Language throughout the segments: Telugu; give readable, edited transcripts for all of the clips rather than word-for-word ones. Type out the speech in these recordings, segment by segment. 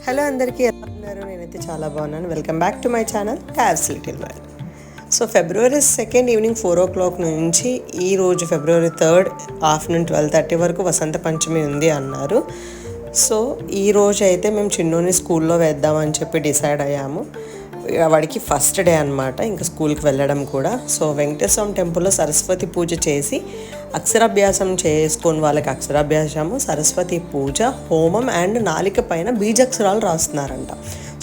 హలో అందరికీ ఎలా ఉన్నారు? నేనైతే చాలా బాగున్నాను. Welcome back to my channel క్యావ్స్ little world. So February 2 evening 4 నుంచి ఈరోజు ఫిబ్రవరి 3 ఆఫ్టర్నూన్ 12:30 వరకు వసంత పంచమి ఉంది అన్నారు. సో ఈరోజు అయితే మేము చిన్నోని స్కూల్లో వేద్దామని చెప్పి డిసైడ్ అయ్యాము. వాడికి ఫస్ట్ డే అనమాట ఇంకా స్కూల్కి వెళ్ళడం కూడా. సో వెంకటేశ్వర టెంపుల్లో సరస్వతి పూజ చేసి అక్షరాభ్యాసం చేసుకొని వాళ్ళకి అక్షరాభ్యాసము, సరస్వతి పూజ, హోమం అండ్ నాలిక పైన బీజాక్షరాలు రాస్తున్నారంట.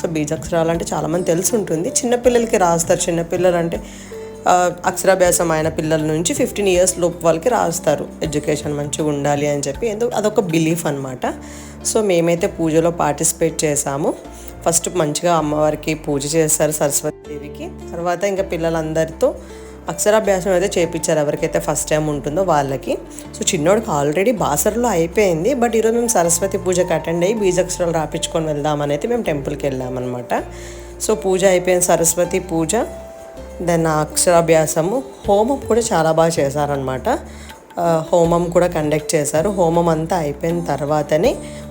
సో బీజాక్షరాలు అంటే చాలామంది తెలిసి ఉంటుంది, చిన్నపిల్లలకి రాస్తారు. చిన్నపిల్లలు అంటే అక్షరాభ్యాసం అయిన పిల్లల నుంచి 15 years లోపు వాళ్ళకి రాస్తారు, ఎడ్యుకేషన్ మంచిగా ఉండాలి అని చెప్పి. ఎందుకు అదొక బిలీఫ్ అనమాట. సో మేమైతే పూజలో పార్టిసిపేట్ చేసాము. ఫస్ట్ మంచిగా అమ్మవారికి పూజ చేస్తారు సరస్వతి దేవికి. తర్వాత ఇంకా పిల్లలందరితో అక్షరాభ్యాసం అయితే చేయించారు, ఎవరికైతే ఫస్ట్ టైం ఉంటుందో వాళ్ళకి. సో చిన్నోడికి ఆల్రెడీ బాసర్లో అయిపోయింది, బట్ ఈరోజు మేము సరస్వతి పూజకి అటెండ్ అయ్యి బీజాక్షరాలు రాపించుకొని వెళ్దామని అయితే మేము టెంపుల్కి వెళ్ళామన్నమాట. సో పూజ అయిపోయింది, సరస్వతి పూజ, దెన్ అక్షరాభ్యాసము, హోమం కూడా చాలా బాగా చేశారనమాట. హోమం కూడా కండక్ట్ చేశారు. హోమం అంతా అయిపోయిన తర్వాతనే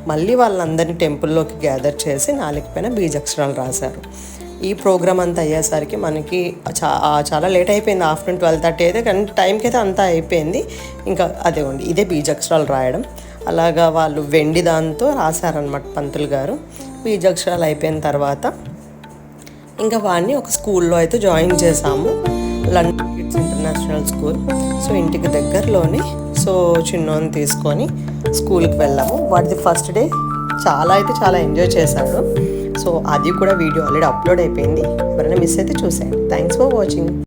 మళ్ళీ వాళ్ళందరినీ టెంపుల్లోకి గ్యాదర్ చేసి నాలుగు పైన బీజాక్షరాలు రాశారు. ఈ ప్రోగ్రామ్ అంతా అయ్యేసరికి మనకి చాలా లేట్ అయిపోయింది. ఆఫ్టర్నూన్ 12:30 అయితే, కానీ టైంకి అయితే అంతా అయిపోయింది. ఇంకా అదే ఉంది, ఇదే బీజాక్షరాలు రాయడం. అలాగా వాళ్ళు వెండి దాంతో రాశారనమాట పంతులు గారు. బీజాక్షరాలు అయిపోయిన తర్వాత ఇంకా వాడిని ఒక స్కూల్లో అయితే జాయిన్ చేసాము, London kids international school. So ఇంటికి దగ్గరలోనే. సో చిన్నోని తీసుకొని స్కూల్కి వెళ్ళాము. వాడిది ఫస్ట్ డే చాలా ఎంజాయ్ చేశాడు. సో అది కూడా వీడియో ఆల్రెడీ అప్లోడ్ అయిపోయింది, ఎవరైనా మిస్ అయితే చూసేయండి. Thanks for watching.